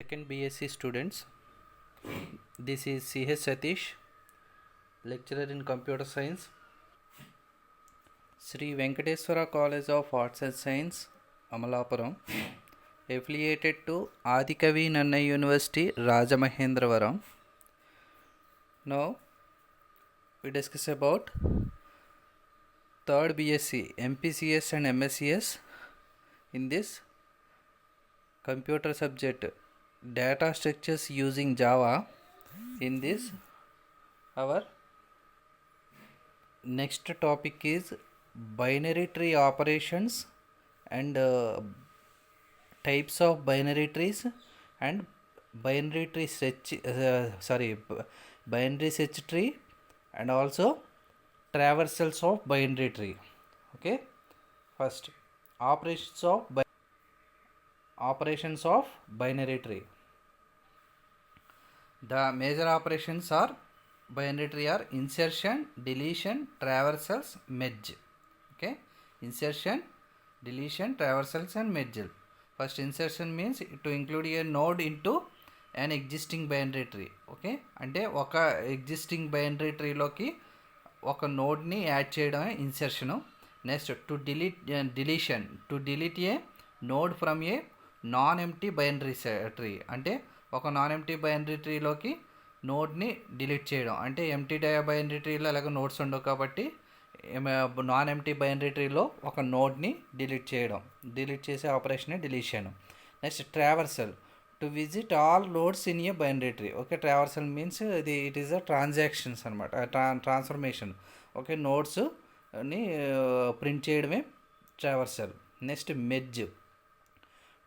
Second BSc students, this is CH Satish, lecturer in computer science, Sri Venkateswara College of Arts and Science, Amalapuram, affiliated to Adikavi Nannai University, Rajamahendravaram. Now we discuss about third BSc, MPCS and MSCS in this computer subject data structures using Java. In this our next topic is binary tree operations and types of binary trees and binary tree binary search tree and also traversals of binary tree. Okay, first operations of binary tree. The major operations are binary tree are insertion, deletion, traversals, merge. Okay, insertion, deletion, traversals and merge. First, insertion means to include a node into an existing binary tree. Okay, అంటే ఒక existing binary ట్రీలోకి ఒక నోడ్ని add చేయడమే insertion. Next deletion to delete a node from a non empty binary tree, అంటే ఒక non empty binary ట్రీలోకి నోడ్ని delete చేయడం. అంటే ఎంప్టీ బైనరీ ట్రీలో ఎలాగో నోడ్స్ ఉండవు కాబట్టి నాన్ ఎంప్టీ బైనరీ ట్రీలో ఒక నోడ్ని డిలీట్ చేసే ఆపరేషనే deletion. Next traversal to visit all nodes in a binary tree. Okay, traversal means it is a transactions అనమాట, ట్రాన్స్ఫర్మేషన్. ఓకే, నోడ్స్ని ప్రింట్ చేయడమే traversal. Next merge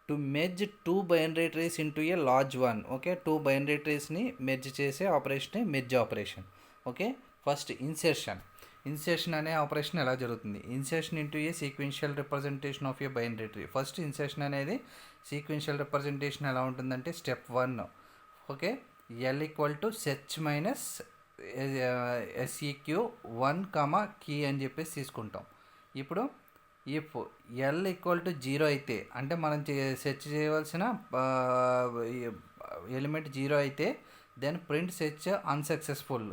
to merge two binary trees into a large one. Okay, two binary ట్రీస్ని merge చేసే ఆపరేషనే merge operation. Okay, first insertion అనే operation ఎలా జరుగుతుంది? Insertion into a sequential representation of a binary tree. First insertion అనేది sequential representation ఎలా ఉంటుందంటే step 1. Okay, L equal to search minus SEQ 1, key అని చెప్పేసి తీసుకుంటాం. ఇప్పుడు ఇఫ్ ఎల్ ఈక్వల్ టు 0 అయితే, అంటే మనం సెర్చ్ చేయవలసిన ఎలిమెంట్ 0 అయితే then print search unsuccessful,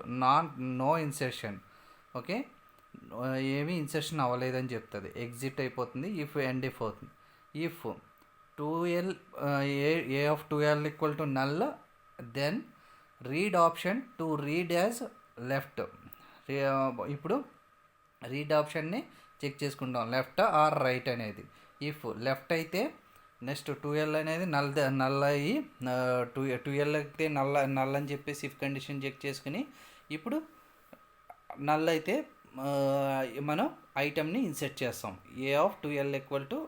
no insertion. Okay, ఏమీ ఇన్సర్షన్ అవ్వలేదని చెప్తుంది, ఎగ్జిట్ అయిపోతుంది. ఇఫ్ ఎండ్ ఇఫ్ అవుతుంది. If 2l a of 2l equal to null then read option to read as left. ఇప్పుడు రీడ్ ఆప్షన్ని చెక్ చేసుకుంటాం, లెఫ్ట్ ఆర్ రైట్ అనేది. If left అయితే నెక్స్ట్ 2l అనేది నల్ అయ్యి 2l అయితే నల్ అని చెప్పేసి ఇఫ్ కండిషన్ చెక్ చేసుకుని ఇప్పుడు నల్ అయితే మనం ఐటమ్ని ఇన్సర్ట్ చేస్తాం. A of 2l equal to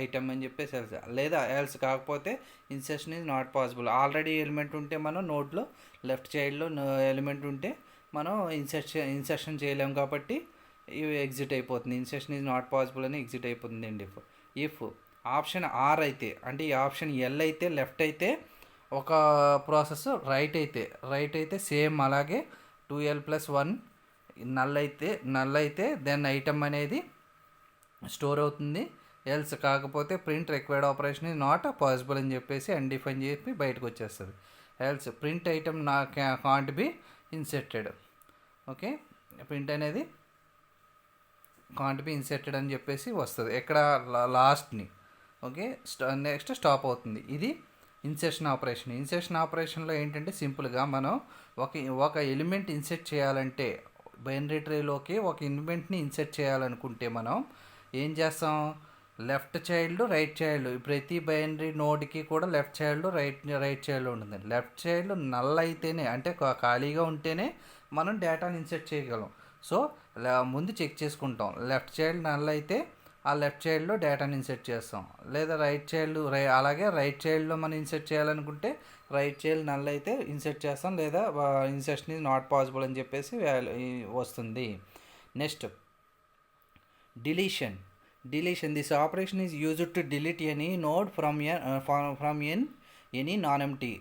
item అని చెప్పేసి లేదా ఎల్స్ కాకపోతే insertion is not possible. Already element ఉంటే మనం నోట్లో లెఫ్ట్ సైడ్లో ఎలిమెంట్ ఉంటే మనం ఇన్సర్షన్ చేయలేము కాబట్టి ఇవి ఎగ్జిట్ అయిపోతుంది. ఇన్సర్షన్ ఈజ్ నాట్ పాసిబుల్ అని ఎగ్జిట్ అయిపోతుంది అండి. ఇఫ్ ఆప్షన్ ఆర్ అయితే, అంటే ఈ ఆప్షన్ ఎల్ అయితే లెఫ్ట్ అయితే ఒక ప్రాసెస్, రైట్ అయితే సేమ్ అలాగే 2l+1 నల్ అయితే దెన్ ఐటమ్ అనేది స్టోర్ అవుతుంది. ఎల్స్ కాకపోతే print required operation is not possible అని చెప్పేసి అన్డిఫ్ అని చెప్పి బయటకు వచ్చేస్తుంది. Else print item can't be inserted. Okay, print అనేది కాంట్ బి ఇన్సెర్టెడ్ అని చెప్పేసి వస్తుంది ఎక్కడ లాస్ట్ని. ఓకే, నెక్స్ట్ స్టాప్ అవుతుంది. ఇది ఇన్సర్షన్ ఆపరేషన్. ఇన్సర్షన్ ఆపరేషన్లో ఏంటంటే సింపుల్గా మనం ఒక ఎలిమెంట్ ఇన్సెర్ట్ చేయాలంటే బైనరీ ట్రీలోకి ఒక ఎలిమెంట్ని ఇన్సెర్ట్ చేయాలనుకుంటే మనం ఏం చేస్తాం? లెఫ్ట్ చైల్డ్, రైట్ చైల్డ్, ప్రతి బైనరీ నోడ్కి కూడా లెఫ్ట్ చైల్డ్, రైట్ చైల్డ్ ఉంటుంది. లెఫ్ట్ చైల్డ్ నల్ అయితేనే, అంటే ఖాళీగా ఉంటేనే మనం డేటాని ఇన్సెర్ట్ చేయగలం. సో ముందు చెక్ చేసుకుంటాం. లెఫ్ట్ చైల్డ్ నల్ అయితే ఆ లెఫ్ట్ చైల్డ్లో డేటాని ఇన్సెర్ట్ చేస్తాం. లేదా రైట్ చైల్డ్ అలాగే రైట్ చైల్డ్లో మనం ఇన్సెర్ట్ చేయాలనుకుంటే రైట్ చైల్డ్ నల్ అయితే ఇన్సెర్ట్ చేస్తాం, లేదా ఇన్సర్షన్ ఈజ్ నాట్ పాసిబుల్ అని చెప్పేసి వస్తుంది. Next deletion. This operation is used to delete any node from any non empty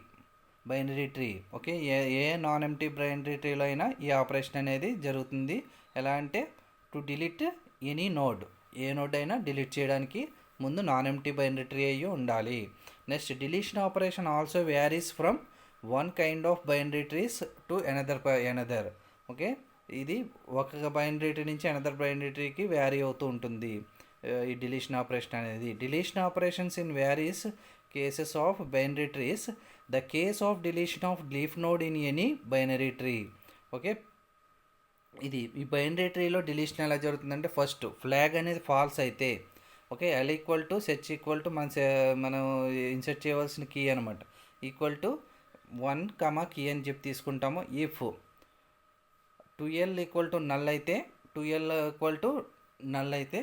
binary tree. Okay, a non empty binary ట్రీలో అయినా ఈ ఆపరేషన్ అనేది జరుగుతుంది. ఎలా అంటే to delete any node, a node అయినా డిలీట్ చేయడానికి ముందు నాన్ ఎంప్టీ బైనరీ ట్రీ అయ్యి ఉండాలి. Next deletion operation also varies from one kind of binary trees to another. Okay, ఇది ఒక బైనరీ ట్రీ నుంచి అనదర్ బైనరీ ట్రీకి వ్యారీ అవుతూ ఉంటుంది ఈ డిలీషన్ ఆపరేషన్ అనేది. Deletion operations in varies cases of binary trees, the case of deletion of leaf node in any binary tree. Okay, ఇది ఈ binary ట్రీలో deletion ఎలా జరుగుతుందంటే, ఫస్ట్ ఫ్లాగ్ అనేది ఫాల్స్ అయితే, okay, L equal to search equal to మనం insert చేయవలసిన key అనమాట, equal to 1 key అని చెప్పి తీసుకుంటాము. If 2l equal to null అయితే, 2l ఈక్వల్ టు నల్ అయితే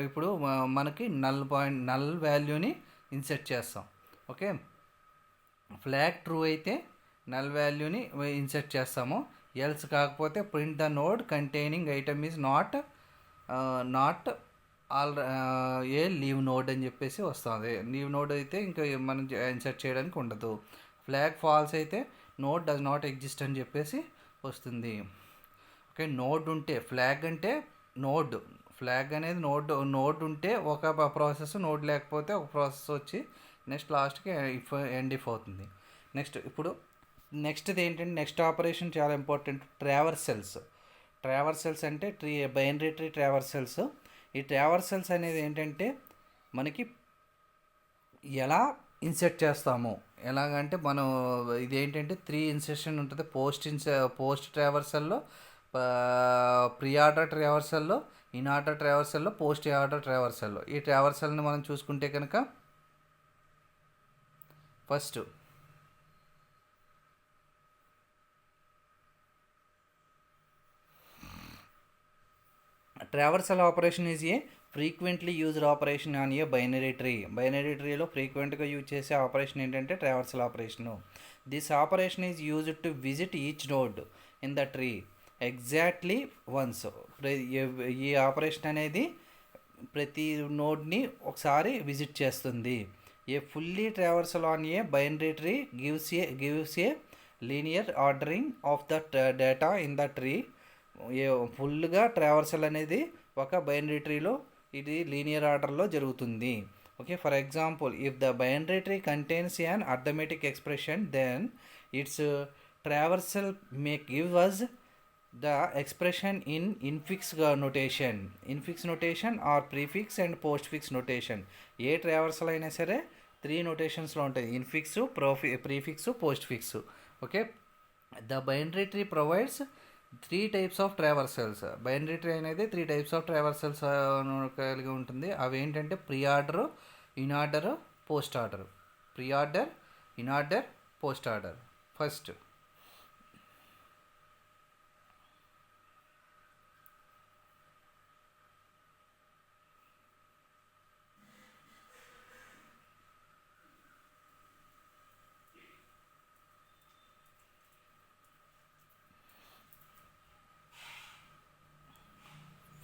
ఇప్పుడు మనకి నల్ వాల్యూని ఇన్సర్ట్ చేస్తాం. ఓకే, ఫ్లాగ్ ట్రూ అయితే నల్ వాల్యూని ఇన్సర్ట్ చేస్తాము. ఎల్స్ కాకపోతే print the node containing item is not a leave node అని చెప్పేసి వస్తుంది. లీవ్ నోడ్ అయితే ఇంకా మనం ఇన్సర్ట్ చేయడానికి ఉండదు. ఫ్లాగ్ ఫాల్స్ అయితే నోడ్ డస్ నాట్ ఎగ్జిస్ట్ అని చెప్పేసి వస్తుంది. ఓకే, నోడ్ ఉంటే ఫ్లాగ్ అంటే నోడ్, ఫ్లాగ్ అనేది నోడ్ ఉంటే ఒక ప్రాసెస్, నోడ్ లేకపోతే ఒక ప్రాసెస్ వచ్చి నెక్స్ట్ లాస్ట్కి ఎండ్ ఇఫ్ అవుతుంది. నెక్స్ట్ది ఏంటంటే, నెక్స్ట్ ఆపరేషన్ చాలా ఇంపార్టెంట్, ట్రావర్సల్స్ అంటే బైనరీ ట్రీ ట్రావర్సల్స్. ఈ ట్రావర్సల్స్ అనేది ఏంటంటే మనకి ఎలా ఇన్సర్ట్ చేస్తాము, ఎలాగంటే మనం ఇదేంటంటే 3 ఇన్సర్షన్ ఉంటుంది. పోస్ట్ ట్రావర్సల్లో, ప్రీ ఆర్డర్ ట్రావర్సల్లో, ఇన్ ఆర్డర్ ట్రావర్సల్లో, పోస్ట్ ఆర్డర్ ట్రావర్సల్లో. ఈ ట్రావర్సల్ని మనం చూసుకుంటే కనుక, first traversal operation is a frequently used operation on a binary tree. Binary ట్రీలో ఫ్రీక్వెంట్గా యూజ్ చేసే ఆపరేషన్ ఏంటంటే traversal operation. This operation is used to visit each node in the tree exactly once. ఈ ఆపరేషన్ అనేది ప్రతి నోడ్ని ఒకసారి visit చేస్తుంది. A fully traversal on a binary tree gives a linear ordering of the data in the tree. ఫుల్గా traversal అనేది ఒక binary ట్రీలో ఇది లీనియర్ ఆర్డర్లో జరుగుతుంది. Okay, for example, if the binary tree contains an arithmetic expression, then its traversal may give us the expression in infix notation or prefix and postfix notation. ఏ traversal అయినా సరే 3 నోటేషన్స్లో ఉంటుంది, infix, prefix, postfix. Okay, the binary tree provides 3 types of traversals. Binary tree అనేది 3 types of traversals కలిగి ఉంటుంది. అవి ఏంటంటే pre order, in order, post order. Pre order, in order, post order.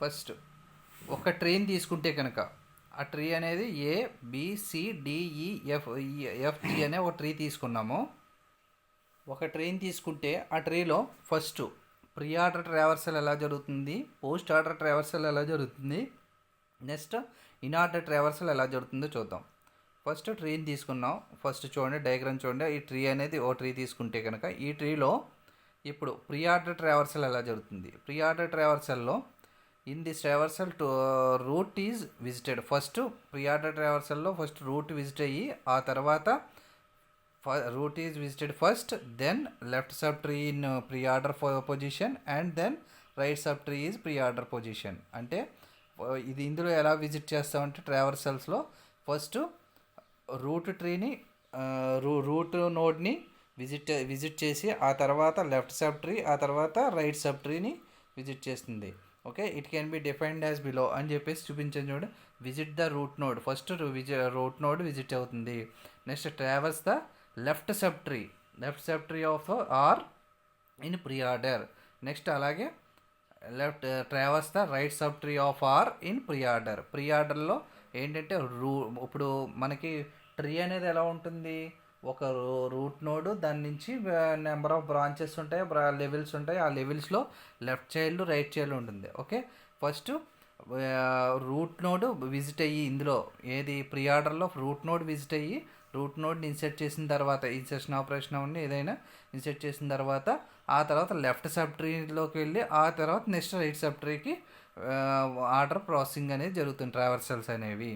First ఒక ట్రీని తీసుకుంటే కనుక, ఆ ట్రీ అనేది ABCDEFG అనే ఒక ట్రీ తీసుకున్నాము. ఒక ట్రీని తీసుకుంటే ఆ ట్రీలో ఫస్ట్ ప్రీ ఆర్డర్ ట్రావర్సల్ ఎలా జరుగుతుంది, పోస్ట్ ఆర్డర్ ట్రావర్సల్ ఎలా జరుగుతుంది, నెక్స్ట్ ఇన్ ఆర్డర్ ట్రావర్సల్ ఎలా జరుగుతుందో చూద్దాం. ఫస్ట్ ట్రీని తీసుకున్నాం. ఫస్ట్ చూడండి, డయాగ్రామ్ చూడండి. ఈ ట్రీ అనేది ఓ ట్రీ తీసుకుంటే కనుక, ఈ ట్రీలో ఇప్పుడు ప్రీ ఆర్డర్ ట్రావర్సల్ ఎలా జరుగుతుంది. ప్రీ ఆర్డర్ ట్రావర్సల్లో in this traversal root is visited. First pre order ట్రావర్సల్లో ఫస్ట్ రూట్ విజిట్ అయ్యి, ఆ తర్వాత root is visited first, then left sub tree in pre order position, and then right sub tree is pre order position. అంటే ఇది ఇందులో ఎలా విజిట్ చేస్తామంటే ట్రావర్సల్స్లో ఫస్ట్ రూట్ ట్రీని, రూట్ నోడ్ని విజిట్ చేసి, ఆ తర్వాత లెఫ్ట్ సబ్ ట్రీ, ఆ తర్వాత రైట్ సబ్ ట్రీని విజిట్ చేస్తుంది. Okay, it can be defined as below అని చెప్పేసి చూపించాను చూడండి. Visit the root node, first root node visit అవుతుంది. Next traverse the left sub tree of R in pre order. Next అలాగే traverse the right sub tree of R in pre order. Pre ఆర్డర్లో ఏంటంటే ఇప్పుడు మనకి tree అనేది ఎలా ఉంటుంది, ఒక రూట్ నోడ్, దాని నుంచి నెంబర్ ఆఫ్ బ్రాంచెస్ ఉంటాయి, లెవెల్స్ ఉంటాయి. ఆ లెవెల్స్లో లెఫ్ట్ చైల్డ్, రైట్ చైల్డ్ ఉంటుంది. Okay, first root node visit అయ్యి, ఇందులో ఏది ప్రీ ఆర్డర్లో రూట్ నోడ్ విజిట్ అయ్యి రూట్ నోడ్ని ఇన్సర్ట్ చేసిన తర్వాత ఇన్సర్షన్ ఆపరేషన్ అవ్వండి ఏదైనా ఇన్సర్ట్ చేసిన తర్వాత ఆ తర్వాత లెఫ్ట్ సబ్ ట్రీలోకి వెళ్ళి ఆ తర్వాత నెక్స్ట్ రైట్ సబ్ ట్రీకి ఆర్డర్ ప్రాసెసింగ్ అనేది జరుగుతుంది ట్రావర్సల్స్ అనేవి.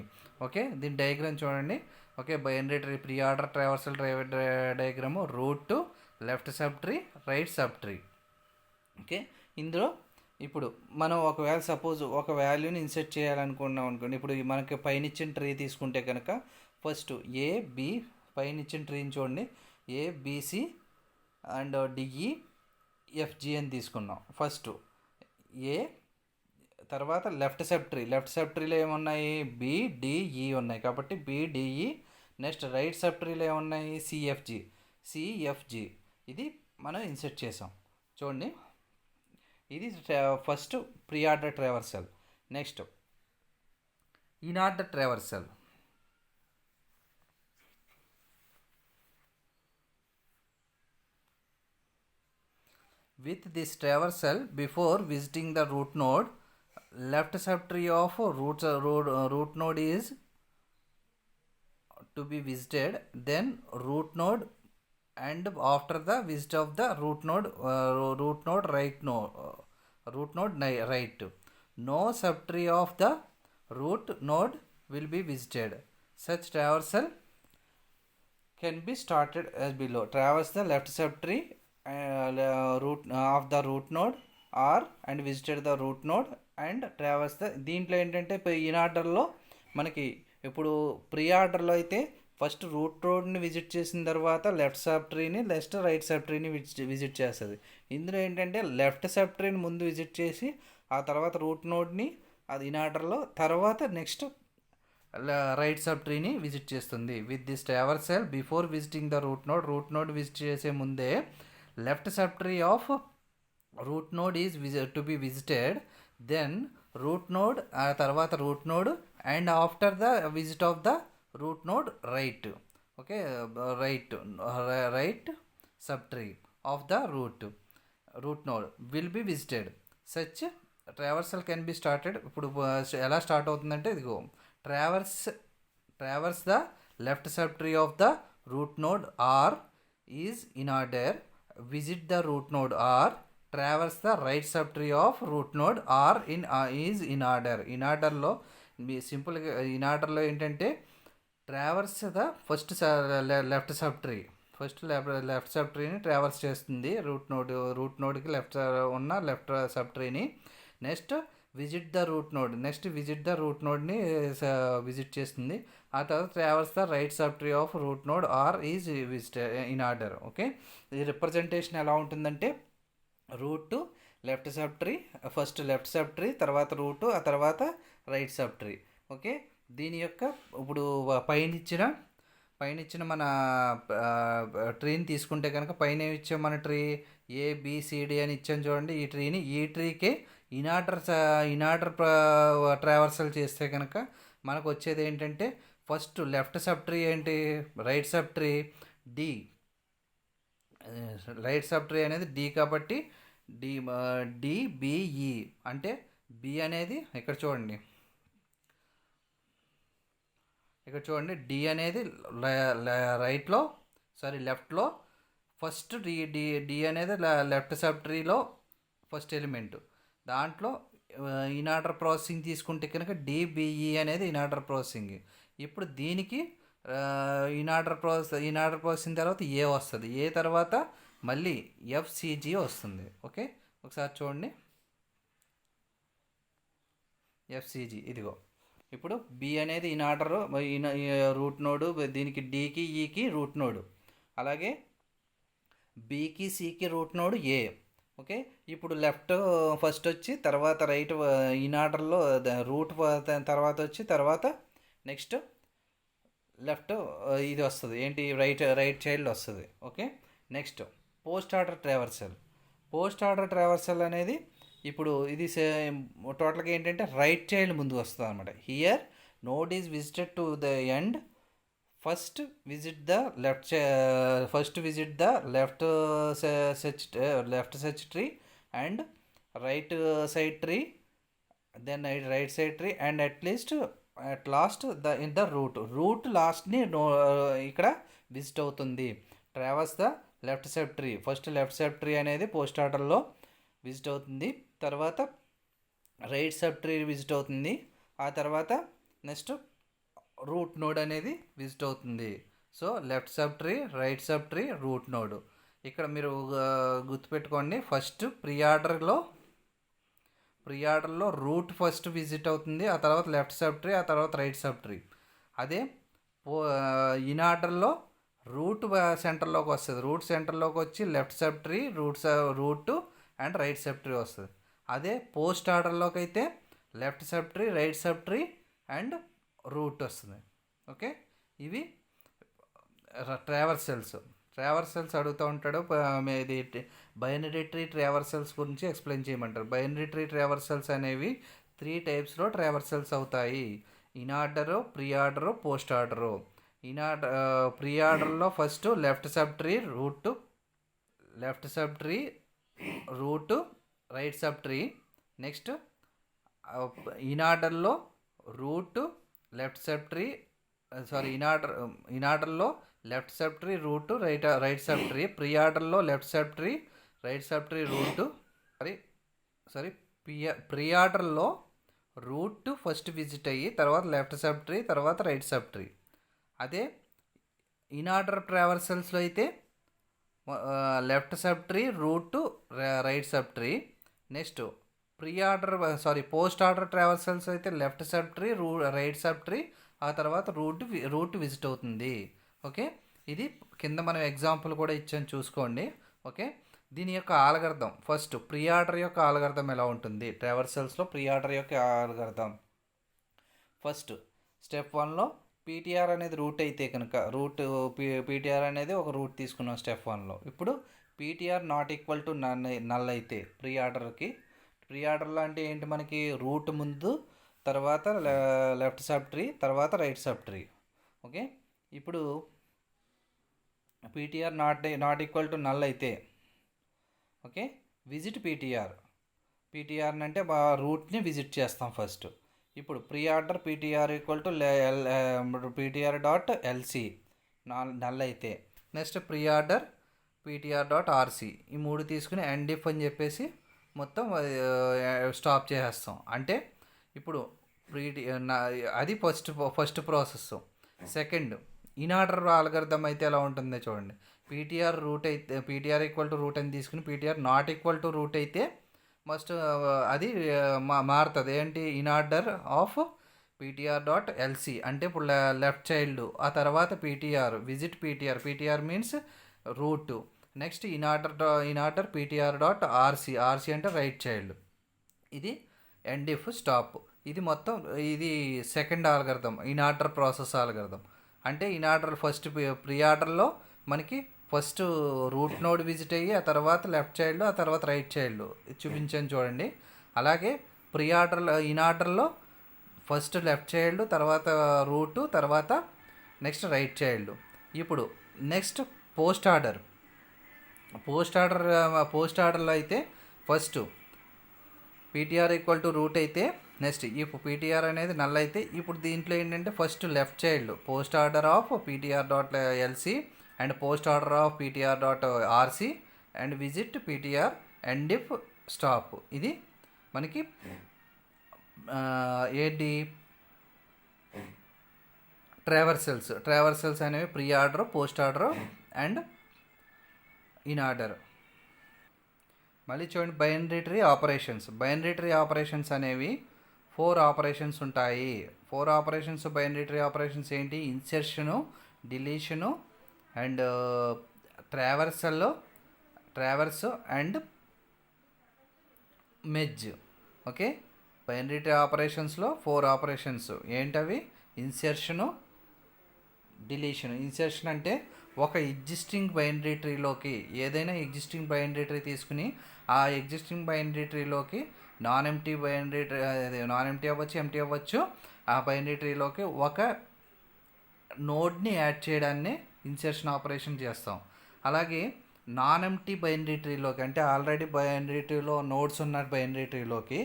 ఓకే, దీని డయాగ్రామ్ చూడండి. Okay, binary tree pre order traversal diagram root to left sub tree right sub tree. Okay, ఇందులో ఇప్పుడు మనం ఒకవేళ సపోజ్ ఒక వాల్యూని ఇన్సర్ట్ చేయాలనుకున్నాం అనుకోండి. ఇప్పుడు మనకి పైన ఇచ్చిన ట్రీ తీసుకుంటే కనుక ఫస్ట్ ఏబి పైన ఇచ్చిన ట్రీని చూడండి, ఏబిసి అండ్ డిఈ ఎఫ్జి అని తీసుకున్నాం. ఫస్ట్ ఏ తర్వాత లెఫ్ట్ సబ్ ట్రీలో ఏమున్నాయి బిడిఈ ఉన్నాయి కాబట్టి బిడిఈ. నెక్స్ట్ రైట్ సబ్ ట్రీలో ఏమున్నాయి సిఎఫ్జి. ఇది మనం ఇన్సర్ట్ చేసాం చూడండి. ఇది first pre order traversal. Next in order traversal. With this traversal, before visiting the root node, left subtree of root node is to be visited, then root node, and after the visit of the root node right, no subtree of the root node will be visited. Such traversal can be started as below. Traverse the left subtree root of the root node or and visited the root node and traverse the. దీంట్లో ఏంటంటే in ఆర్డర్లో మనకి ఇప్పుడు pre ఆర్డర్లో అయితే first route నోడ్ని visit చేసిన తర్వాత లెఫ్ట్ సబ్ ట్రీని నెక్స్ట్ రైట్ సబ్ ట్రీని విజిట్ చేస్తుంది. ఇందులో ఏంటంటే లెఫ్ట్ సబ్ ట్రీని ముందు విజిట్ చేసి ఆ తర్వాత రూట్ నోడ్ని అది ఇన్ ఆర్డర్లో తర్వాత నెక్స్ట్ రైట్ సబ్ ట్రీని విజిట్ చేస్తుంది. With this traversal before visiting the root node visit చేసే ముందే left subtree of root node is to be visited, then root node tarvata root node and after the visit of the root node right. Okay, right subtree of the root node will be visited. Such traversal can be started. ఇప్పుడు ఎలా start అవుతుందంటే ఇదిగో traverse the left subtree of the root node r is in order, visit the root node r, traverse the right subtree of root node r is in order. in order లో మీ సింపుల్గా in ఆర్డర్లో ఏంటంటే traverse the first left sub tree left sub ట్రీని traverse చేస్తుంది root నోడ్కి left ఉన్న left sub ట్రీని. Next visit the root నోడ్ని విజిట్ చేస్తుంది. ఆ తర్వాత traverse the right sub tree of root node R is visit in order. Okay, ఈ రిప్రజెంటేషన్ ఎలా ఉంటుందంటే root left sub tree, first left sub tree, తర్వాత రూట్, ఆ తర్వాత రైట్ సబ్ ట్రీ. ఓకే, దీని యొక్క ఇప్పుడు పైన ఇచ్చిన మన ట్రీని తీసుకుంటే కనుక పైన ఏమి ఇచ్చాం మన ట్రీ ఏబిసిడి అని ఇచ్చాం చూడండి. ఈ ట్రీకే ఇన్ ఆర్డర్ ట్రావర్సల్ చేస్తే కనుక మనకు వచ్చేది ఏంటంటే ఫస్ట్ లెఫ్ట్ సబ్ ట్రీ ఏంటి right sub tree D. Right sub tree అనేది డి కాబట్టి డిబిఈ అంటే బి అనేది ఇక్కడ చూడండి డి అనేది లెఫ్ట్లో ఫస్ట్ డి అనేది లెఫ్ట్ సబ్ ట్రీలో ఫస్ట్ ఎలిమెంట్. దాంట్లో ఇన్ ఆర్డర్ ప్రాసెసింగ్ తీసుకుంటే కనుక డిబిఈ అనేది ఇన్ ఆర్డర్ ప్రాసెసింగ్. ఇప్పుడు దీనికి ఇన్ ఆర్డర్ ప్రాసెసింగ్ తర్వాత ఏ వస్తుంది, ఏ తర్వాత మళ్ళీ ఎఫ్సిజి వస్తుంది. ఓకే, ఒకసారి చూడండి ఎఫ్సిజి ఇదిగో. ఇప్పుడు బి అనేది ఇన్ ఆర్డర్ రూట్ నోడు, దీనికి డికి ఈకి రూట్ నోడు, అలాగే బికి సికి రూట్ నోడు ఏ. ఓకే, ఇప్పుడు లెఫ్ట్ ఫస్ట్ వచ్చి తర్వాత రైట్ ఇన్ ఆర్డర్లో రూట్ తర్వాత వచ్చి తర్వాత నెక్స్ట్ లెఫ్ట్ ఇది వస్తుంది ఏంటి రైట్ చైల్డ్ వస్తుంది. Okay, next post order traversal అనేది ఇప్పుడు ఇది టోటల్గా ఏంటంటే రైట్ చైల్డ్ ముందు వస్తుంది అనమాట. Here node is visited to the end, first visit the left search tree and right side tree, then right side tree and at least at last in the root లాస్ట్ని ఇక్కడ విజిట్ అవుతుంది. Traverse the left sub tree, first left sub tree అనేది post ఆర్డర్లో visit అవుతుంది, తర్వాత right sub tree visit అవుతుంది, ఆ తర్వాత నెక్స్ట్ రూట్ నోడ్ అనేది విజిట్ అవుతుంది. So left sub tree, right sub tree, root node. ఇక్కడ మీరు గుర్తుపెట్టుకోండి, ఫస్ట్ ప్రీ ఆర్డర్లో రూట్ ఫస్ట్ విజిట్ అవుతుంది, ఆ తర్వాత లెఫ్ట్ సబ్ ట్రీ, ఆ తర్వాత రైట్ సబ్ ట్రీ. అదే ఇన్ ఆర్డర్లో రూట్ సెంటర్లోకి వస్తుంది, రూట్ సెంటర్లోకి వచ్చి left sub tree, root and right sub tree వస్తుంది. అదే పోస్ట్ ఆర్డర్లోకి అయితే left sub tree, right sub tree and root వస్తుంది. ఓకే, ఇవి ట్రావర్సల్స్ అడుగుతూ ఉంటాడు. ఇది బైనరీ ట్రీ ట్రావర్సల్స్ గురించి ఎక్స్ప్లెయిన్ చేయమంటారు. బైనరీ ట్రీ ట్రావర్సల్స్ అనేవి 3 టైప్స్లో ట్రావర్సల్స్ అవుతాయి: in order, pre order, post order. Pre ఆర్డర్లో first left sub tree, root, right sub tree. Next in ఆర్డర్లో root, left sub tree, in ఆర్డర్లో left sub tree, root, right sub tree. Pre ఆర్డర్లో left sub tree, right sub tree, root. Pre ఆర్డర్లో root first visit అయ్యి తర్వాత left sub tree, తర్వాత right sub tree. అదే in order ట్రావర్సల్స్లో అయితే left sub tree, root, right sub tree. Next post order ట్రావర్సల్స్ అయితే left sub tree, right sub tree, ఆ తర్వాత రూట్ విజిట్ అవుతుంది. ఓకే, ఇది కింద మనం ఎగ్జాంపుల్ కూడా ఇచ్చాను, చూసుకోండి. ఓకే, దీని యొక్క ఆల్గరిథం, ఫస్ట్ ప్రీ ఆర్డర్ యొక్క ఆల్గరిథం ఎలా ఉంటుంది, ట్రావర్సల్స్లో ప్రీ ఆర్డర్ యొక్క ఆల్గరిథం. ఫస్ట్ స్టెప్ 1లో పీటీఆర్ అనేది రూట్ అయితే కనుక పీటీఆర్ అనేది ఒక రూట్ తీసుకున్నాం స్టెప్ 1లో. ఇప్పుడు PTR not equal to null అయితే ప్రీ ఆర్డర్లో అంటే ఏంటి, మనకి రూట్ ముందు, తర్వాత లెఫ్ట్ సబ్ ట్రీ, తర్వాత రైట్ సబ్ ట్రీ. ఓకే, ఇప్పుడు PTR not equal to null అయితే ఓకే, విజిట్ పీటీఆర్ అంటే రూట్ని విజిట్ చేస్తాం ఫస్ట్. ఇప్పుడు pre order PTR equal to PTR dot LC null అయితే, next pre order PTR dot RC, ఈ 3 తీసుకుని ఎండిఫ్ అని చెప్పేసి మొత్తం స్టాప్ చేసేస్తాం. అంటే ఇప్పుడు అది first process. Second in order algorithm అయితే ఎలా ఉంటుందో చూడండి. పీటీఆర్ ఈక్వల్ టు రూట్ అని తీసుకుని PTR not equal to root అయితే మస్ట్ అది మారుతుంది. ఏంటి, in order of PTR dot LC అంటే ఇప్పుడు లెఫ్ట్ చైల్డ్, ఆ తర్వాత visit PTR means route. Next in order PTR dot RC అంటే రైట్ చైల్డ్. ఇది ఎండిఫ్ స్టాప్. ఇది మొత్తం ఇది second algorithm, in order process algorithm. అంటే ఇన్ ఆర్డర్ ఫస్ట్ ప్రీ ఆర్డర్లో మనకి ఫస్ట్ రూట్ నోడ్ విజిట్ అయ్యి ఆ తర్వాత లెఫ్ట్ చైల్డ్, ఆ తర్వాత రైట్ చైల్డ్ చూపించాను చూడండి. అలాగే ఇన్ ఆర్డర్లో ఫస్ట్ లెఫ్ట్ చైల్డ్, తర్వాత రూట్, తర్వాత నెక్స్ట్ రైట్ చైల్డ్. ఇప్పుడు నెక్స్ట్ పోస్ట్ ఆర్డర్లో అయితే first PTR equal to root అయితే, నెక్స్ట్ ఇప్పుడు పీటీఆర్ అనేది నల్ అయితే, ఇప్పుడు దీంట్లో ఏంటంటే first left child post order of PTR dot LC and post order of PTR dot RC and visit PTR end if stop. ఇది మనకి ఏంటి, ట్రావర్సల్స్ అనేవి pre order, post order and in order. మళ్ళీ చూడండి, బైనరీ ట్రీ ఆపరేషన్స్ అనేవి 4 operations ఉంటాయి. 4 operations binary tree operations ఏంటి, insertion, deletion and traverse and merge. Okay, binary tree ఆపరేషన్స్లో 4 ఆపరేషన్స్ ఏంటవి, ఇన్సెర్షను, డిలీషన్. ఇన్సెర్షన్ అంటే ఒక ఎగ్జిస్టింగ్ బైనరీ ట్రీలోకి ఏదైనా ఎగ్జిస్టింగ్ బైనరీ ట్రీ తీసుకుని ఆ ఎగ్జిస్టింగ్ బైనరీ ట్రీలోకి నాన్ ఎంటీ అవ్వచ్చు, ఎంటీ అవ్వచ్చు, ఆ బైనరీ ట్రీలోకి ఒక నోడ్ని యాడ్ చేయడాన్ని ఇన్సెర్షన్ ఆపరేషన్ చేస్తాం. అలాగే నాన్ ఎంటీ బైనరీ ట్రీలోకి అంటే ఆల్రెడీ బైనరీ ట్రీలో నోడ్స్ ఉన్న బైనరీ ట్రీలోకి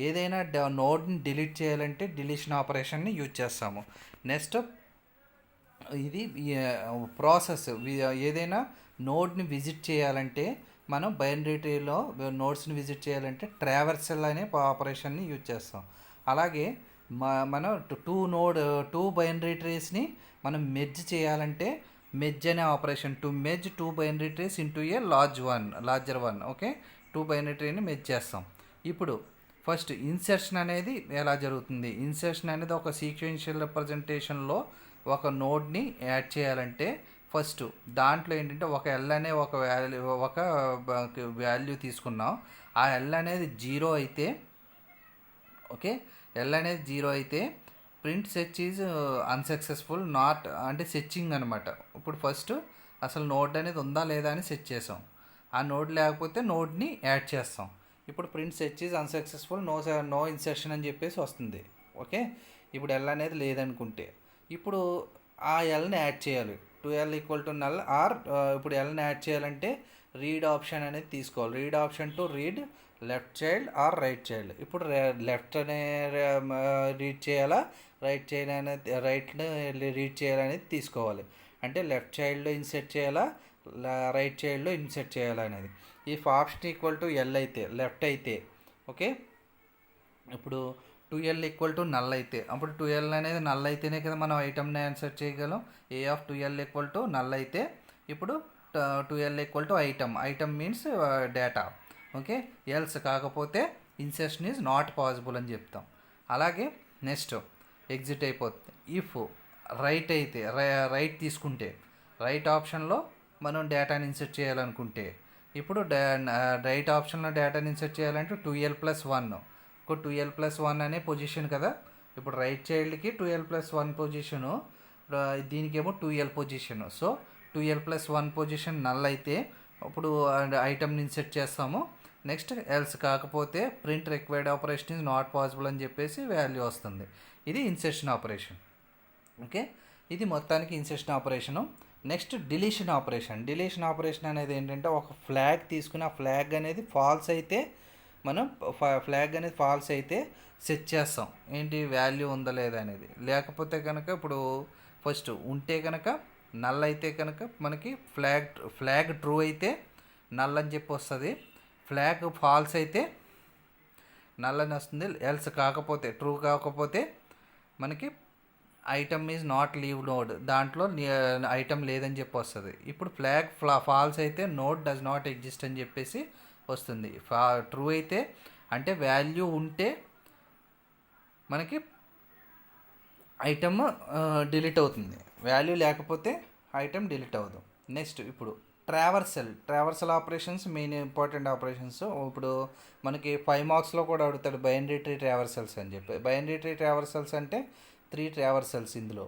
ఏదైనా నోడ్ని డిలీట్ చేయాలంటే డిలీషన్ ఆపరేషన్ని యూజ్ చేస్తాము. నెక్స్ట్ ఇది ప్రాసెస్ ఏదైనా నోడ్ని విజిట్ చేయాలంటే మనం బైనరీ ట్రీలో నోడ్స్ని విజిట్ చేయాలంటే ట్రావర్సల్ అనే ఆపరేషన్ని యూజ్ చేస్తాం. అలాగే మనం టూ బైనరీ ట్రీస్ని మనం మెర్జ్ చేయాలంటే మెర్జ్ అనే operation, to merge 2 binary trees into a larger one. Okay, 2 binary ట్రీని మెర్జ్ చేస్తాం. ఇప్పుడు ఫస్ట్ ఇన్సర్షన్ అనేది ఎలా జరుగుతుంది? ఇన్సర్షన్ అనేది ఒక సీక్వెన్షియల్ రిప్రజెంటేషన్లో ఒక నోడ్ని యాడ్ చేయాలంటే ఫస్ట్ దాంట్లో ఏంటంటే ఒక ఎల్ అనే ఒక వాల్యూ తీసుకున్నాం. ఆ ఎల్ అనేది 0 అయితే, ఓకే, ఎల్ అనేది 0 అయితే print search is unsuccessful, not అంటే సెర్చింగ్ అనమాట. ఇప్పుడు ఫస్ట్ అసలు నోడ్ అనేది ఉందా లేదా అని సెర్చ్ చేసాం. ఆ నోడ్ లేకపోతే నోడ్ని యాడ్ చేస్తాం. ఇప్పుడు print search is unsuccessful, no insertion అని చెప్పేసి వస్తుంది. ఓకే, ఇప్పుడు ఎల్ అనేది లేదనుకుంటే ఇప్పుడు ఆ ఎల్ని యాడ్ చేయాలి. 2L = null ఆర్ ఇప్పుడు ఎల్ని యాడ్ చేయాలంటే రీడ్ ఆప్షన్ అనేది తీసుకోవాలి. Read option to read left child or right child. ఇప్పుడు లెఫ్ట్ అనే రీడ్ చేయాలా, రైట్ని రీడ్ చేయాలనేది తీసుకోవాలి. అంటే లెఫ్ట్ చైల్డ్లో ఇన్సెర్ట్ చేయాలా, రైట్ చైల్డ్లో ఇన్సెర్ట్ చేయాలా అనేది. ఇఫ్ ఆప్షన్ =L అయితే, లెఫ్ట్ అయితే, ఓకే, ఇప్పుడు 2L = null అయితే, అప్పుడు 2L అనేది null అయితేనే కదా మనం ఐటమ్ని ఇన్సర్ట్ చేయగలం. A of 2L = null అయితే ఇప్పుడు 2L = item means data. Okay, else కాకపోతే ఇన్సర్షన్ ఈజ్ నాట్ పాసిబుల్ అని చెప్తాం. అలాగే నెక్స్ట్ ఎగ్జిట్ అయిపోతుంది. ఇఫ్ రైట్ అయితే, రైట్ తీసుకుంటే, రైట్ ఆప్షన్లో మనం డేటాని ఇన్సర్ట్ చేయాలనుకుంటే ఇప్పుడు రైట్ ఆప్షన్లో డేటాని ఇన్సర్ట్ చేయాలంటే 2L+1, 2L+1 అనే పొజిషన్ కదా. ఇప్పుడు రైట్ చైల్డ్కి 2L+1 పొజిషను, దీనికేమో 2L position. So 2L+1 position null అయితే అప్పుడు ఐటమ్ని ఇన్సర్ట్ చేస్తాము. నెక్స్ట్ ఎల్స్ కాకపోతే print required operation is not possible అని చెప్పేసి వాల్యూ వస్తుంది. ఇది ఇన్సర్షన్ ఆపరేషన్. ఓకే, ఇది మొత్తానికి insertion operation. Next deletion operation. Deletion operation అనేది ఏంటంటే ఒక ఫ్లాగ్ తీసుకుని ఆ ఫ్లాగ్ అనేది ఫాల్స్ అయితే మనం ఫ్లాగ్ అనేది ఫాల్స్ అయితే సెట్ చేస్తాం. ఏంటి వాల్యూ ఉందా లేదా అనేది. లేకపోతే కనుక ఇప్పుడు ఫస్ట్ ఉంటే కనుక నల్ అయితే కనుక మనకి ఫ్లాగ్ ట్రూ అయితే నల్ అని చెప్పి వస్తుంది. ఫ్లాగ్ ఫాల్స్ అయితే నల్ అని వస్తుంది. ఎల్స్ కాకపోతే, ట్రూ కాకపోతే మనకి item is not leave node, దాంట్లో ఐటమ్ లేదని చెప్పి వస్తుంది. ఇప్పుడు ఫ్లాగ్ ఫాల్స్ అయితే నోడ్ డస్ నాట్ ఎగ్జిస్ట్ అని చెప్పేసి వస్తుంది. ట్రూ అయితే అంటే వాల్యూ ఉంటే మనకి ఐటమ్ డిలీట్ అవుతుంది, వాల్యూ లేకపోతే ఐటమ్ డిలీట్ అవ్వదు. నెక్స్ట్ ఇప్పుడు traversal operations main important operations. ఇప్పుడు మనకి 5 మార్క్స్లో కూడా అడుగుతాడు బైనరీ ట్రీ ట్రావర్సల్స్ అని చెప్పి. బైనరీ ట్రీ ట్రావర్సల్స్ అంటే 3 ట్రావర్సల్స్ ఇందులో.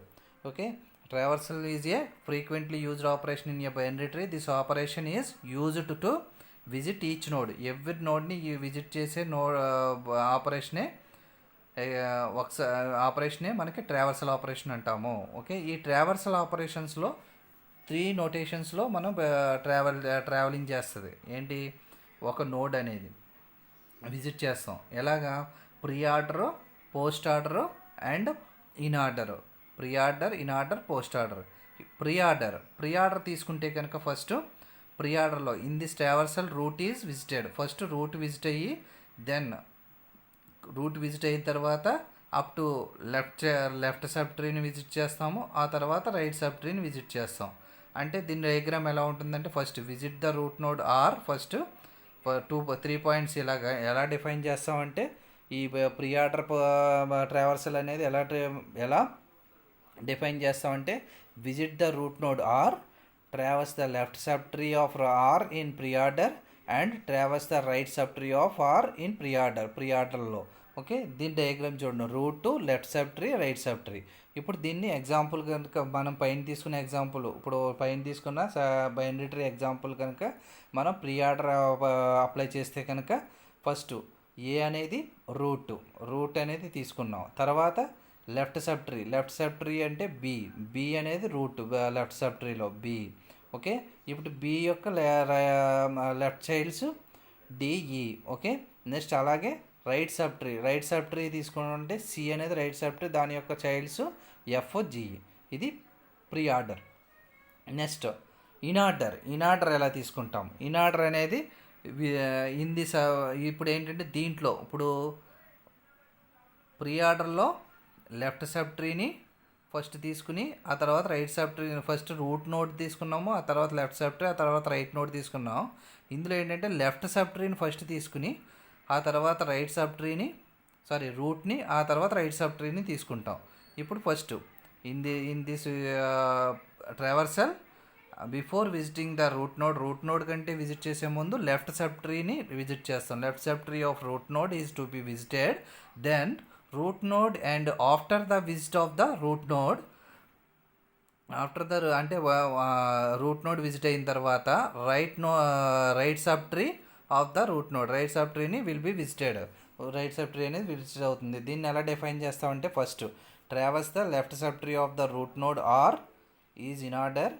Okay, traversal is a frequently used operation in a binary tree. This operation is used to visit each node. Every నోడ్ని విజిట్ చేసే ఆపరేషనే మనకి ట్రావర్సల్ ఆపరేషన్ అంటాము. ఓకే, ఈ ట్రావర్సల్ ఆపరేషన్స్లో 3 నోటేషన్స్లో మనం ట్రావెలింగ్ చేస్తుంది. ఏంటి, ఒక నోడ్ అనేది విజిట్ చేస్తాం. ఎలాగా, pre order, post order and in order. Pre order, in order, post order. Pre order తీసుకుంటే కనుక ఫస్ట్ ప్రీ ఆర్డర్లో in this traversal root is visited. First root visit అయ్యి దెన్ రూట్ విజిట్ అయిన తర్వాత up to left sub ట్రీని visit చేస్తాము. ఆ తర్వాత రైట్ సబ్ ట్రీని విజిట్ చేస్తాం. అంటే దీని డయాగ్రామ్ ఎలా ఉంటుందంటే first visit the root node R, first 3 points ఇలాగా ఎలా డిఫైన్ చేస్తామంటే ఈ ప్రీ ఆర్డర్ ట్రావర్సల్ అనేది ఎలా డిఫైన్ చేస్తామంటే visit the root node R, traverse the left sub tree of R in pre order and traverse the right sub tree of R in pre ఆర్డర్లో. Okay, దీని diagram చూడండి, root to left sub tree, right sub tree. ఇప్పుడు దీన్ని example కనుక మనం పైన తీసుకునే example, ఇప్పుడు పైన తీసుకున్న బైనరీ ట్రీ ఎగ్జాంపుల్ కనుక మనం ప్రీ ఆర్డర్ అప్లై చేస్తే కనుక ఫస్ట్ ఏ అనేది రూట్ అనేది తీసుకున్నాం. తర్వాత లెఫ్ట్ సబ్ ట్రీ అంటే బి అనేది రూట్, లెఫ్ట్ సబ్ ట్రీలో బి. ఓకే, ఇప్పుడు బి యొక్క left childs D E. Okay, next అలాగే రైట్ సబ్ ట్రీ తీసుకుంటే సి అనేది రైట్ సబ్ ట్రీ, దాని యొక్క చైల్డ్స్ ఎఫ్ జి. ఇది ప్రీ ఆర్డర్. నెక్స్ట్ ఇన్ఆర్డర్ ఎలా తీసుకుంటాం? ఇన్ఆర్డర్ అనేది ఇప్పుడు ఏంటంటే దీంట్లో ఇప్పుడు ప్రీ ఆర్డర్లో లెఫ్ట్ సబ్ ట్రీని ఫస్ట్ తీసుకుని ఆ తర్వాత right sub tree, first root node తీసుకున్నాము, ఆ తర్వాత లెఫ్ట్ సబ్ ట్రీ, ఆ తర్వాత రైట్ నోడ్ తీసుకున్నాము. ఇందులో ఏంటంటే లెఫ్ట్ సబ్ ట్రీని ఫస్ట్ తీసుకుని ఆ తర్వాత రూట్ని ఆ తర్వాత రైట్ సబ్ ట్రీని తీసుకుంటాం. ఇప్పుడు first in this traversal before visiting the root node కంటే విజిట్ చేసే ముందు లెఫ్ట్ సబ్ ట్రీని విజిట్ చేస్తాం. Left sub tree of root node is to be visited. Then root node and after the visit of the root node, root node visit అయిన తర్వాత right sub tree of the root node, right sub ట్రీని will be visited. Right sub tree అనేది visit అవుతుంది. దీన్ని ఎలా define చేస్తామంటే first traverse the left sub tree of the root node R is in order.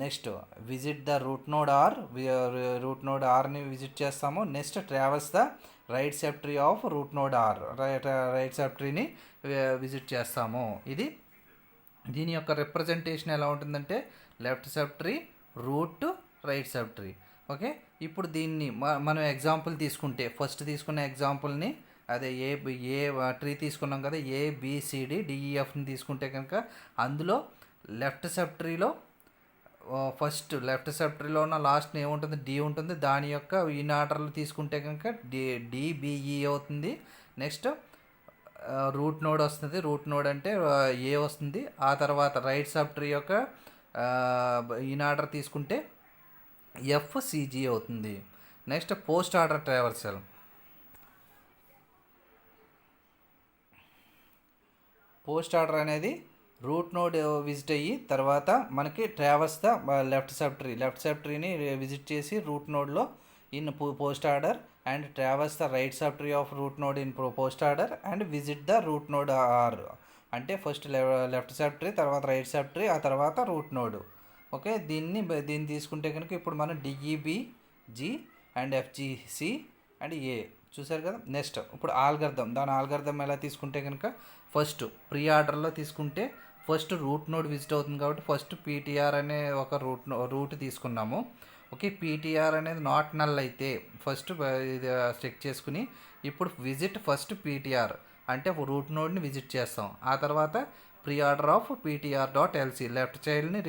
Next visit the root node ఆర్ని visit చేస్తాము. Next traverse the right sub tree of root node R, right sub ట్రీని visit చేస్తాము. ఇది దీని యొక్క representation ఎలా ఉంటుందంటే left sub tree, root, right sub tree. Okay, ఇప్పుడు దీన్ని మనం ఎగ్జాంపుల్ తీసుకుంటే ఫస్ట్ తీసుకున్న ఎగ్జాంపుల్ని అదే ఏ ట్రీ తీసుకున్నాం కదా, ABCDDEFని తీసుకుంటే కనుక అందులో లెఫ్ట్ సబ్ ట్రీలో ఫస్ట్ లెఫ్ట్ సబ్ ట్రీలో ఉన్న లాస్ట్ ఏముంటుంది, డి ఉంటుంది. దాని యొక్క ఇన్ ఆర్డర్లో తీసుకుంటే కనుక DBE అవుతుంది. నెక్స్ట్ రూట్ నోడ్ వస్తుంది, రూట్ నోడ్ అంటే ఏ వస్తుంది. ఆ తర్వాత రైట్ సబ్ ట్రీ యొక్క ఇన్ ఆర్డర్ తీసుకుంటే FCG అవుతుంది. Next post order traversal. Post order అనేది రూట్ నోడ్ విజిట్ అయ్యి తర్వాత మనకి ట్రావర్స్ ద లెఫ్ట్ సబ్ ట్రీని విజిట్ చేసి రూట్ నోడ్లో in post order and traverse the right sub tree of root node in post order and visit the root node R. అంటే first left sub tree, తర్వాత right sub tree, ఆ తర్వాత root node. Okay, దీన్ని తీసుకుంటే కనుక ఇప్పుడు మనం DEB, G and FGC and A చూసారు కదా. నెక్స్ట్ ఇప్పుడు దాని ఆల్గర్థం ఎలా తీసుకుంటే కనుక ఫస్ట్ ప్రీ ఆర్డర్లో తీసుకుంటే ఫస్ట్ రూట్ నోడ్ విజిట్ అవుతుంది కాబట్టి ఫస్ట్ PTR అనే ఒక రూట్ తీసుకున్నాము. ఓకే, PTR అనేది నాట్ నల్ అయితే ఫస్ట్ ఇది చెక్ చేసుకుని ఇప్పుడు విజిట్ ఫస్ట్ PTR అంటే రూట్ నోడ్ని విజిట్ చేస్తాం. ఆ తర్వాత pre order of PTR.LC left చైల్డ్ని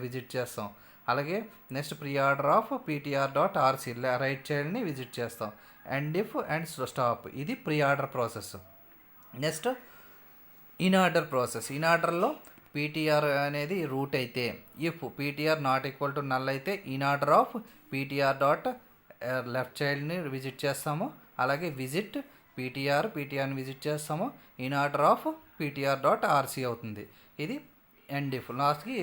విజిట్ చేస్తాం. అలాగే next pre order of PTR.RC right చైల్డ్ని విజిట్ చేస్తాం. అండ్ ఇఫ్ అండ్ స్టాప్, ఇది pre order process. Next in order process. In ఆర్డర్లో PTR అనేది రూట్ అయితే if PTR not equal to null అయితే in order of PTR. Left చైల్డ్ని visit చేస్తాము. అలాగే విజిట్ PTRని విజిట్ చేస్తాము. ఇన్ ఆర్డర్ ఆఫ్ PTR.RC అవుతుంది. ఇది ఎండ్ ఇఫ్, లాస్ట్కి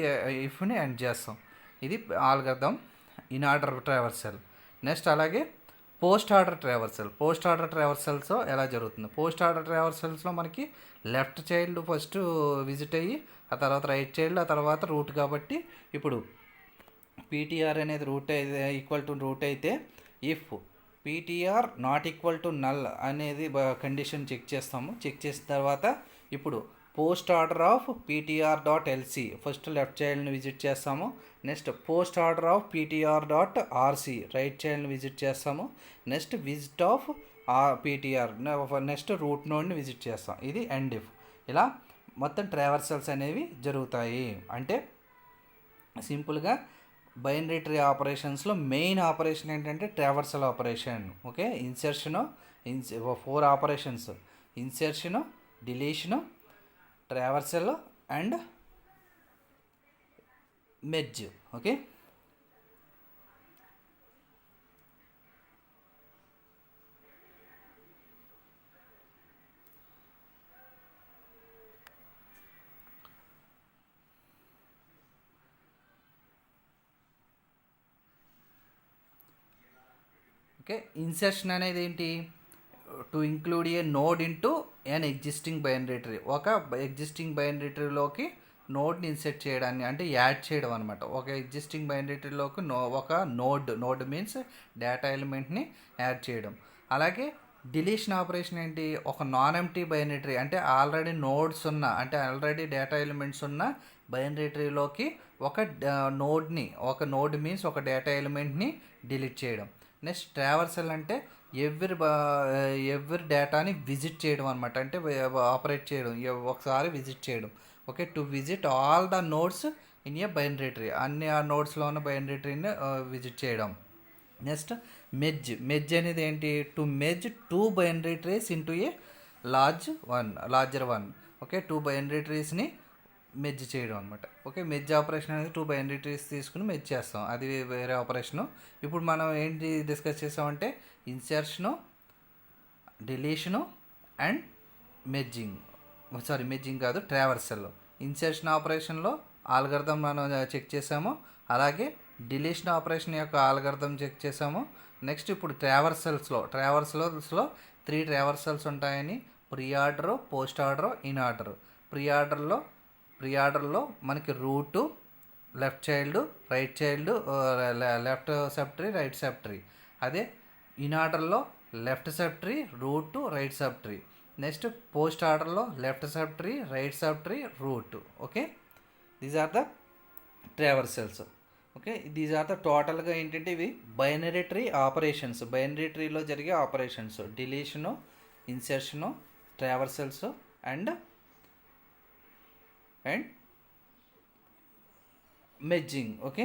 ఇఫ్ని ఎండ్ చేస్తాం. ఇది algorithm in order traversal. Next అలాగే పోస్ట్ ఆర్డర్ ట్రావర్సల్స్ ఎలా జరుగుతుంది? పోస్ట్ ఆర్డర్ ట్రావర్సల్స్లో మనకి లెఫ్ట్ చైల్డ్ ఫస్ట్ విజిట్ అయ్యి ఆ తర్వాత రైట్ చైల్డ్, ఆ తర్వాత రూట్. కాబట్టి ఇప్పుడు PTR అనేది ఈక్వల్ టు రూట్ అయితే if PTR not equal to null అనేది కండిషన్ చెక్ చేస్తాము. చెక్ చేసిన తర్వాత ఇప్పుడు post order of PTR.LC first left చైల్డ్ని విజిట్ చేస్తాము. Next post order of PTR.RC right చైల్డ్ని విజిట్ చేస్తాము. Next visit of PTR, next root నోడ్ని విజిట్ చేస్తాం. ఇది ఎండ్ ఇఫ్. ఇలా మొత్తం ట్రావర్సల్స్ అనేవి జరుగుతాయి. అంటే సింపుల్గా బైనరీ ట్రీ ఆపరేషన్స్లో మెయిన్ ఆపరేషన్ ఏంటంటే traversal operation. Okay, insertion 4 operations: insertion, deletion, traversal and merge. Okay, insertion అనేది ఏంటి? To include a node into an existing binary tree. ఒక ఎగ్జిస్టింగ్ బైనరీ ట్రీలోకి నోడ్ని ఇన్సర్ట్ చేయడాన్ని అంటే యాడ్ చేయడం అనమాట. ఒక ఎగ్జిస్టింగ్ బైనరీ ట్రీలోకి ఒక నోడ్ మీన్స్ డేటా ఎలిమెంట్ని యాడ్ చేయడం. అలాగే డిలీషన్ ఆపరేషన్ ఏంటి, ఒక నాన్ ఎంటీ బైనరీ ట్రీ అంటే ఆల్రెడీ నోడ్స్ ఉన్న అంటే ఆల్రెడీ డేటా ఎలిమెంట్స్ ఉన్న బైనరీ ట్రీలోకి ఒక నోడ్ని, ఒక నోడ్ మీన్స్ ఒక డేటా ఎలిమెంట్ని డిలీట్ చేయడం. నెక్స్ట్ ట్రావర్సల్ అంటే ఎవ్రీ డేటాని విజిట్ చేయడం అనమాట, అంటే ఆపరేట్ చేయడం, ఒకసారి విజిట్ చేయడం. Okay, to visit all the nodes in a binary tree, అన్ని ఆ నోడ్స్లో ఉన్న బైనరీ ట్రీని విజిట్ చేయడం. నెక్స్ట్ మెజ్ అనేది ఏంటి, to merge two binary trees into a larger one. Okay, two binary ట్రీస్ని మెజ్ చేయడం అనమాట. ఓకే, మెజ్ ఆపరేషన్ అనేది టూ బైనరీ ట్రీస్ తీసుకుని మెజ్ చేస్తాం, అది వేరే ఆపరేషను. ఇప్పుడు మనం ఏంటి డిస్కస్ చేసామంటే ఇన్సర్షను, డిలీషను అండ్ మెజ్జింగ్ కాదు, ట్రావర్సల్. ఇన్సర్షన్ ఆపరేషన్లో ఆల్గరిథం మనం చెక్ చేసాము, అలాగే డిలీషన్ ఆపరేషన్ యొక్క ఆల్గరిథం చెక్ చేసాము. నెక్స్ట్ ఇప్పుడు ట్రావర్సల్స్లో 3 ట్రావర్సల్స్ ఉంటాయని, pre order, post order, in order. Pre ఆర్డర్లో మనకి root, left child, right child, left sub tree, right sub tree. అదే ఇన్ ఆర్డర్లో left sub tree, root, right sub tree. Next post ఆర్డర్లో left sub tree, right sub tree, root. Okay, these are the traversals. Okay, these are the టోటల్గా ఏంటంటే ఇవి binary tree operations, binary ట్రీలో జరిగే operations: డిలీషను, ఇన్సర్షను, ట్రావర్సల్స్ and మెజ్జింగ్. Okay.